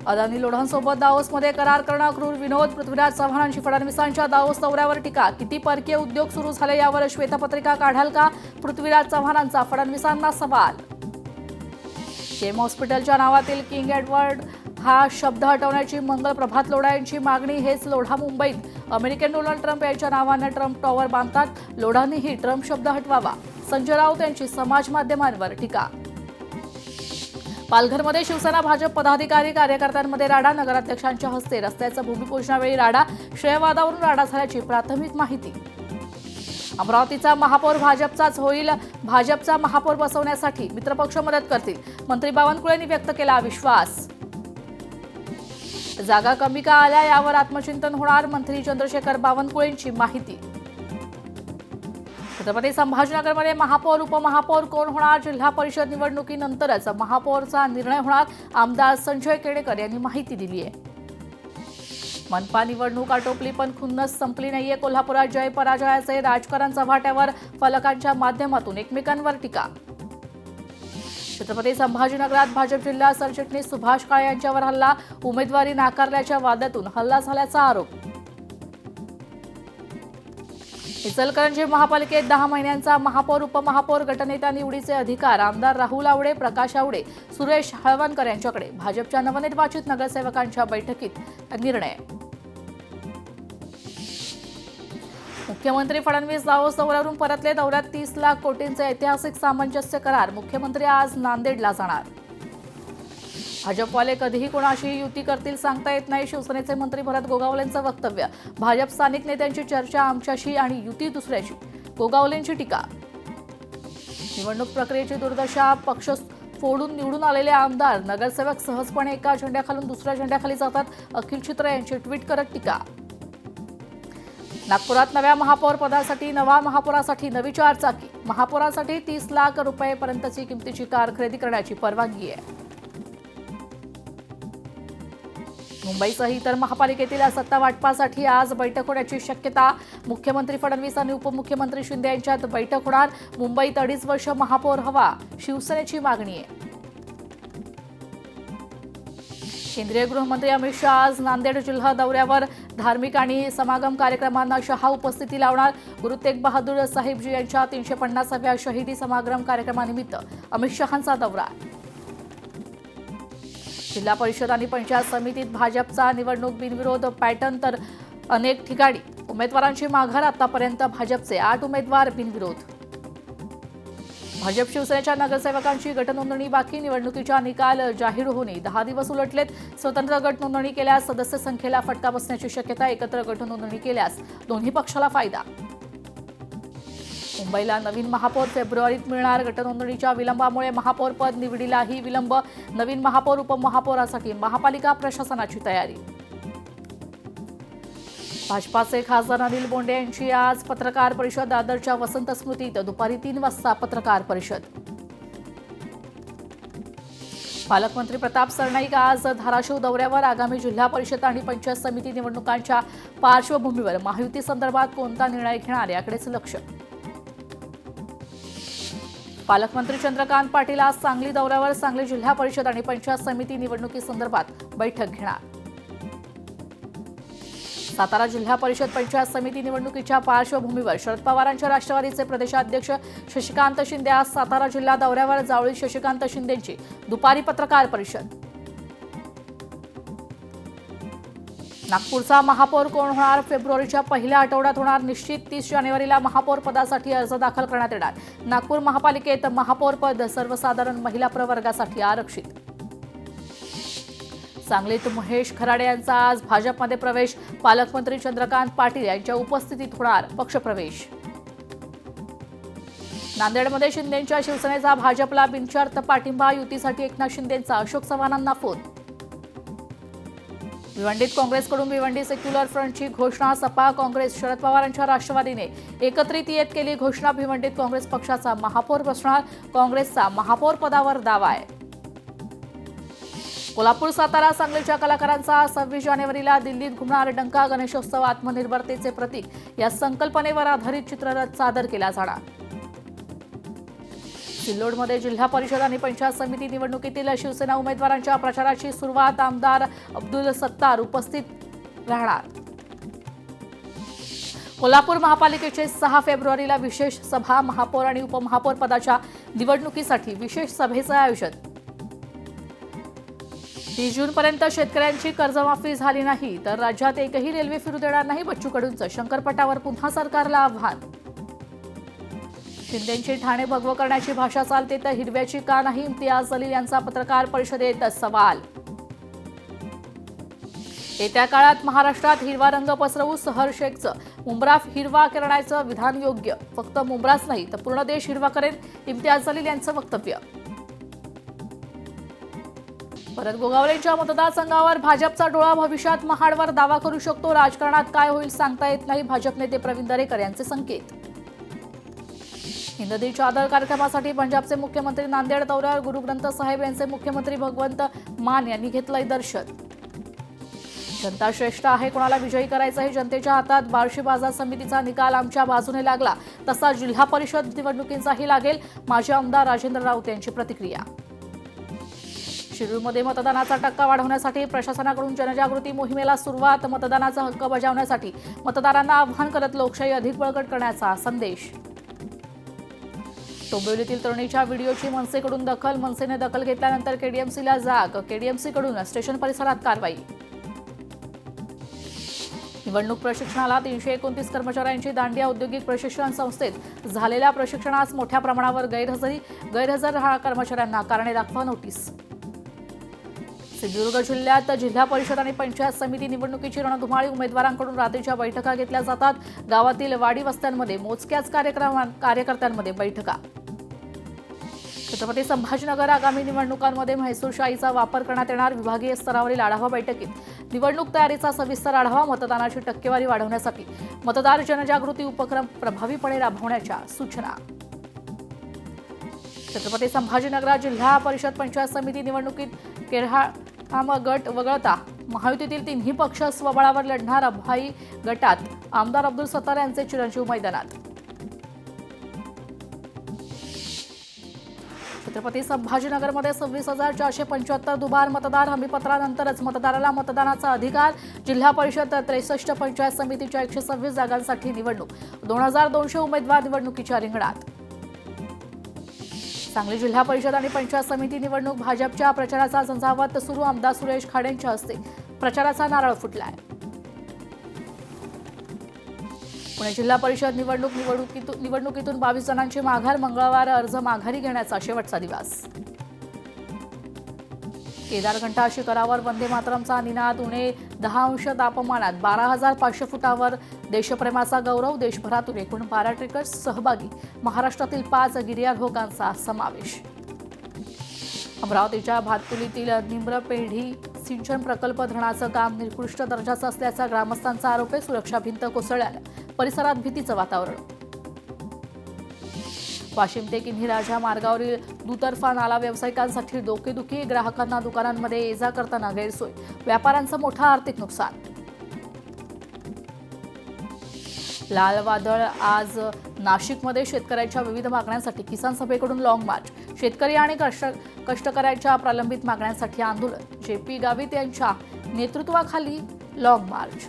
अदानी लोढांसोबत दावोसमध्ये करार करणं क्रूर विनोद. पृथ्वीराज चव्हाणांची फडणवीसांच्या दावोस दौऱ्यावर टीका. किती परकीय उद्योग सुरू झाले यावर श्वेतपत्रिका काढाल का? पृथ्वीराज चव्हाणांचा फडणवीसांना सवाल. केम हॉस्पिटलच्या नावातील किंग एडवर्ड हा शब्द हटवण्याची मंगल प्रभात लोढा यांची मागणी. हेच लोढा मुंबईत. अमेरिकन डोनाल्ड ट्रम्प यांच्या नावाने ट्रम्प टॉवर बांधतात. लोढांनीही ट्रम्प शब्द हटवावा. संजय राऊत यांची समाज माध्यमांवर टीका. पालघरमध्ये शिवसेना भाजप पदाधिकारी कार्यकर्त्यांमध्ये राडा. नगराध्यक्षांच्या हस्ते रस्त्याचं भूमिपूजनावेळी राडा. श्रेयवादावरून राडा झाल्याची प्राथमिक माहिती. अमरावतीचा महापौर भाजपचाच होईल. भाजपचा महापौर बसवण्यासाठी मित्रपक्ष मदत करतील. मंत्री बावनकुळेंनी व्यक्त केला विश्वास. जागा कमी का आल्या यावर आत्मचिंतन होणार. मंत्री चंद्रशेखर बावनकुळेंची माहिती. छत्रपती संभाजीनगरमध्ये महापौर उपमहापौर कोण होणार? जिल्हा परिषद निवडणुकीनंतरच महापौरचा निर्णय होणार. आमदार संजय केणेकर यांनी माहिती दिली आहे. मनपा निवडणूक आटोपली पण खुन्नस संपली नाहीये. कोल्हापुरात जय पराजयाचे राजकारण चव्हाट्यावर. फलकांच्या माध्यमातून एकमेकांवर टीका. छत्रपती संभाजीनगरात भाजप जिल्हा सरचिटणीस सुभाष काळे यांच्यावर हल्ला. उमेदवारी नाकारल्याच्या वादातून हल्ला झाल्याचा आरोप. इचलकरंजी महापालिकेत 10 महिन्यांचा महापौर उपमहापौर गटनेता निवडीचे अधिकार. आमदार राहुल आवडे, प्रकाश आवडे, सुरेश हळवणकर यांच्याकडे. भाजपच्या नवनिर्वाचित नगरसेवकांच्या बैठकीत निर्णय. मुख्यमंत्री फडणवीस दावोस दौऱ्यावरून परतले. दौऱ्यात 30 लाख कोटींचे ऐतिहासिक सामंजस्य करार. मुख्यमंत्री आज नांदेडला जाणार. भाजपवाले कधीही कोणाशी युती करतील सांगता येत नाही. शिवसेनेचे मंत्री भरत गोगावलेंचं वक्तव्य. भाजप स्थानिक नेत्यांची चर्चा आमच्याशी आणि युती दुसऱ्याशी. गोगावलेंची टीका. निवडणूक प्रक्रियेची दुर्दशा. पक्ष फोडून निवडून आलेले आमदार नगरसेवक सहजपणे एका झेंड्याखालून दुसऱ्या झेंड्याखाली जातात. अखिल चित्र यांची ट्विट करत टीका. नागपुरात नव्या महापौर पदासाठी नवा महापौरासाठी नवी चारचाकी. महापौरासाठी 30 लाख रुपयेपर्यंतची किमतीची कार खरेदी करण्याची परवानगी आहे. मुंबईसह इतर महापालिकेतील सत्ता वाटपासाठी आज बैठक होण्याची शक्यता. मुख्यमंत्री फडणवीस आणि उपमुख्यमंत्री शिंदे यांच्यात बैठक होणार. मुंबईत 2.5 वर्ष महापौर हवा, शिवसेनेची मागणी आहे. केंद्रीय गृहमंत्री अमित शहा आज नांदेड जिल्हा दौऱ्यावर. धार्मिक आणि समागम कार्यक्रमांना शहा उपस्थिती लावणार. गुरु तेग बहादूर साहिबजी यांच्या 350व्या शहीदी समागम कार्यक्रमानिमित्त अमित शहांचा दौरा. जिल्हा परिषद आणि पंचायत समितीत भाजपचा निवडणूक बिनविरोध पॅटर्न तर अनेक ठिकाणी उमेदवारांची माघार. आतापर्यंत भाजपचे 8 उमेदवार बिनविरोध. भाजप शिवसेनेच्या नगरसेवकांची गटनोंदणी बाकी. निवडणुकीच्या निकाल जाहीर होणे 10 दिवस उलटलेत. स्वतंत्र गट नोंदणी केल्यास सदस्य संख्येला फटका बसण्याची शक्यता. एकत्र गट नोंदणी केल्यास दोन्ही पक्षाला फायदा. मुंबईला नवीन महापौर फेब्रुवारीत मिळणार. गटनोंदणीच्या विलंबामुळे महापौर पद निवडीलाही विलंब. नवीन महापौर उपमहापौरासाठी महापालिका प्रशासनाची तयारी. भाजपाचे खासदार अनिल बोंडे यांची आज पत्रकार परिषद. दादरच्या वसंत स्मृतीत दुपारी 3 वाजता पत्रकार परिषद. पालकमंत्री प्रताप सरनाईक आज धाराशिव दौऱ्यावर. आगामी जिल्हा परिषद आणि पंचायत समिती निवडणुकांच्या पार्श्वभूमीवर महायुती संदर्भात कोणता निर्णय घेणार याकडेच लक्ष. पालकमंत्री चंद्रकांत पाटील आज सांगली दौऱ्यावर. सांगली जिल्हा परिषद आणि पंचायत समिती निवडणुकीसंदर्भात बैठक घेणार. सातारा जिल्हा परिषद पंचायत समिती निवडणुकीच्या पार्श्वभूमीवर शरद पवारांच्या राष्ट्रवादीचे प्रदेशाध्यक्ष शशिकांत शिंदे आज सातारा जिल्हा दौऱ्यावर. जावळी शशिकांत शिंदेंची दुपारी पत्रकार परिषद. नागपूरचा महापौर कोण होणार? फेब्रुवारीच्या पहिल्या आठवड्यात होणार निश्चित. 30 जानेवारीला महापौर पदासाठी अर्ज दाखल करण्यात येणार. नागपूर महापालिकेत महापौर पद सर्वसाधारण महिला प्रवर्गासाठी आरक्षित. सांगलीत महेश खराडे यांचा आज भाजपमध्ये प्रवेश. पालकमंत्री चंद्रकांत पाटील यांच्या उपस्थितीत होणार पक्षप्रवेश. नांदेडमध्ये शिंदेंच्या शिवसेनेचा भाजपला बिनशर्त पाठिंबा. युतीसाठी एकनाथ शिंदेंचा अशोक चव्हाणांना फोन. भिवंडीत काँग्रेसकडून भिवंडी सेक्युलर फ्रंटची घोषणा. सपा काँग्रेस शरद पवारांच्या राष्ट्रवादीने एकत्रित येत केली घोषणा. भिवंडीत काँग्रेस पक्षाचा महापौर बसणार. काँग्रेसचा महापौर पदावर दावा आहे. कोल्हापूर सातारा सांगलीच्या कलाकारांचा 26 जानेवारीला दिल्लीत घुमणार डंका. गणेशोत्सव आत्मनिर्भरतेचे प्रतीक या संकल्पनेवर आधारित चित्ररथ सादर केला जाणार. सिल्लोडमध्ये जिल्हा परिषद आणि पंचायत समिती निवडणुकीतील शिवसेना उमेदवारांच्या प्रचाराची सुरुवात. आमदार अब्दुल सत्तार उपस्थित राहणार. कोल्हापूर महापालिकेचे 6 फेब्रुवारीला विशेष सभा. महापौर आणि उपमहापौर पदाच्या निवडणुकीसाठी विशेष सभेचं आयोजन. 30 जूनपर्यंत शेतकऱ्यांची कर्जमाफी झाली नाही तर राज्यात एकही रेल्वे फिरू देणार नाही. बच्चू कडूंचं शंकरपटावर पुन्हा सरकारला आव्हान. शिंदेंची ठाणे भगवं करण्याची भाषा चालते तर हिरव्याची का नाही. इम्तियाज जलील यांचा पत्रकार परिषदेत सवाल. येत्या काळात महाराष्ट्रात हिरवा रंग पसरवू. सहर शेखचं मुंब्रा हिरवा करण्याचं विधान योग्य. फक्त मुंब्राच नाही तर पूर्ण देश हिरवा करेल. इम्तियाज जलील यांचं वक्तव्य. भरत गोगावलेंच्या मतदारसंघावर भाजपचा डोळा. भविष्यात महाडवर दावा करू शकतो. राजकारणात काय होईल सांगता येत नाही. भाजप नेते प्रवीण दरेकर यांचे संकेत. हिंदी चादर कार्यक्रमासाठी पंजाबचे मुख्यमंत्री नांदेड दौऱ्यावर. गुरु ग्रंथ साहेब यांचे मुख्यमंत्री भगवंत मान यांनी घेतलंय दर्शन. जनता श्रेष्ठ आहे, कोणाला विजयी करायचं हे जनतेच्या हातात. बार्शी बाजार समितीचा निकाल आमच्या बाजूने लागला तसा जिल्हा परिषद निवडणुकीचाही लागेल. माजी आमदार राजेंद्र राऊत यांची प्रतिक्रिया. शिरूरमध्ये मतदानाचा टक्का वाढवण्यासाठी प्रशासनाकडून जनजागृती मोहिमेला सुरुवात. मतदानाचा हक्क बजावण्यासाठी मतदारांना आवाहन करत लोकशाही अधिक बळकट करण्याचा संदेश. डोंबिवलीतील तरुणीच्या व्हिडिओची मनसेकडून दखल. मनसेने दखल घेतल्यानंतर केडीएमसीला जाग. केडीएमसीकडून स्टेशन परिसरात कारवाई. निवडणूक प्रशिक्षणाला 329 कर्मचाऱ्यांची दांडिया. औद्योगिक प्रशिक्षण संस्थेत झालेल्या प्रशिक्षणास मोठ्या प्रमाणावर गैरहजर राहणाऱ्या कर्मचाऱ्यांना कारणे दाखवा नोटीस. सिंधुदुर्ग जिल्ह्यात जिल्हा परिषद आणि पंचायत समिती निवडणुकीची रणधुमाळी. उमेदवारांकडून रात्रीच्या बैठका घेतल्या जातात. गावातील वाडी वस्त्यांमध्ये मोजक्याच कार्यकर्त्यांमध्ये बैठका. छत्रपती संभाजीनगर आगामी निवडणुकांमध्ये म्हैसूरशाहीचा वापर करण्यात येणार. विभागीय स्तरावरील आढावा बैठकीत निवडणूक तयारीचा सविस्तर आढावा. मतदानाची टक्केवारी वाढवण्यासाठी मतदार जनजागृती उपक्रम प्रभावीपणे राबवण्याच्या सूचना. छत्रपती संभाजीनगरात जिल्हा परिषद पंचायत समिती निवडणुकीत केरहाम गट वगळता महायुतीतील 3ही पक्ष स्वबळावर लढणार. अभाई गटात आमदार अब्दुल सत्तार यांचे चिरंजीव मैदानात. छत्रपती संभाजीनगरमध्ये 26,475 दुबार मतदार. हमीपत्रानंतरच मतदाराला मतदानाचा अधिकार. जिल्हा परिषद 63 पंचायत समितीच्या 126 जागांसाठी निवडणूक. 2,200 उमेदवार निवडणुकीच्या रिंगणात. सांगली जिल्हा परिषद आणि पंचायत समिती निवडणूक. भाजपच्या प्रचाराचा झंझावात सुरू. आमदार सुरेश खाडेंच्या हस्ते प्रचाराचा नारळ फुटलाय. पुणे जिल्हा परिषद निवडणुकीतून 22 जणांची माघार. मंगळवार अर्ज माघारी घेण्याचा शेवटचा दिवस. केदारघंटा शिखरावर वंदे मातरमचा निनाद. उणे 10 अंश तापमानात 12,500 फुटावर देशप्रेमाचा गौरव. देशभरातून एकूण 12 ट्रेकर्स सहभागी. महाराष्ट्रातील 5 गिर्यारोहकांचा समावेश. अमरावतीच्या भातकुलीतील निम्रपेढी सिंचन प्रकल्प धरणाचं काम निकृष्ट दर्जाचं असल्याचा ग्रामस्थांचा आरोप आहे. सुरक्षा भिंत कोसळल्यानं परिसरात भीतीचं वातावरण. वाशिम ते किन्ही राजा मार्गावरील दुतर्फा नाला व्यावसायिकांसाठी डोकेदुखी. ग्राहकांना दुकानांमध्ये ये जा करताना गैरसोय. व्यापाऱ्यांचं मोठं आर्थिक नुकसान. लाल वादळ आज नाशिकमध्ये. शेतकऱ्यांच्या विविध मागण्यांसाठी किसान सभेकडून लॉंग मार्च. शेतकरी आणि कष्टकऱ्यांच्या प्रलंबित मागण्यांसाठी आंदोलन. JP गावित यांच्या नेतृत्वाखाली लॉंग मार्च.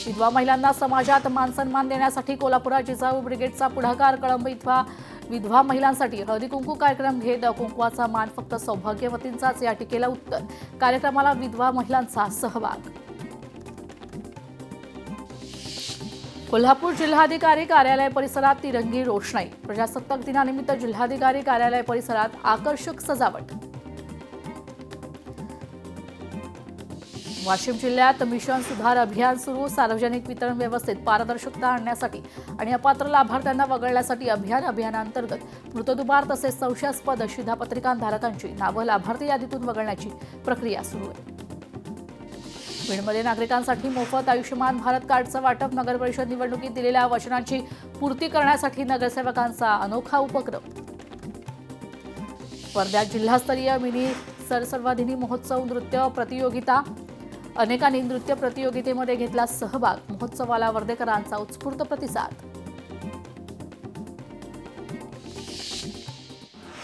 विधवा महिलांना समाजात मानसन्मान देण्यासाठी कोल्हापुरात जिजाऊ ब्रिगेडचा पुढाकार. कळंब इथवा विधवा महिलांसाठी हळदी कुंकू कार्यक्रम घेत कुंकवाचा मान फक्त सौभाग्यवतींचाच या टीकेला उत्तर. कार्यक्रमाला विधवा महिलांचा सहभाग. कोल्हापूर जिल्हाधिकारी कार्यालय परिसरात तिरंगी रोषणाई. प्रजासत्ताक दिनानिमित्त जिल्हाधिकारी कार्यालय परिसरात आकर्षक सजावट. वाशिम जिल्ह्यात मिशन सुधार अभियान सुरू. सार्वजनिक वितरण व्यवस्थेत पारदर्शकता आणण्यासाठी आणि अपात्र लाभार्थ्यांना वगळण्यासाठी अभियानांतर्गत मृत दुबार तसेच संशयास्पद शिधापत्रिकांधारकांची नावं लाभार्थी यादीतून वगळण्याची प्रक्रिया सुरू आहे. बीडमध्ये नागरिकांसाठी मोफत आयुष्यमान भारत कार्डचं वाटप. नगर परिषद निवडणुकीत दिलेल्या वचनांची पूर्ती करण्यासाठी नगरसेवकांचा अनोखा उपक्रम. वर्ध्यात जिल्हास्तरीय मिनी सरसर्वाधिनी महोत्सव नृत्य प्रतियोगिता. अनेकांनी नृत्य प्रतियोगितेमध्ये घेतला सहभाग. महोत्सवाला वर्धेकरांचा उत्स्फूर्त प्रतिसाद.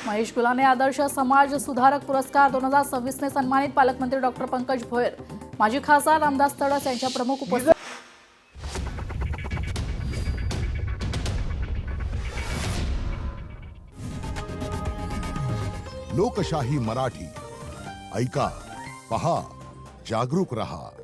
महेश गुलाने आदर्श समाज सुधारक पुरस्कार 2026 ने सन्मानित पालकमंत्री डॉक्टर पंकज भोयर, माजी खासदार रामदास तडस यांच्या प्रमुख उपस्थितीत। लोकशाही मराठी ऐका, पहा, जागरूक रहा।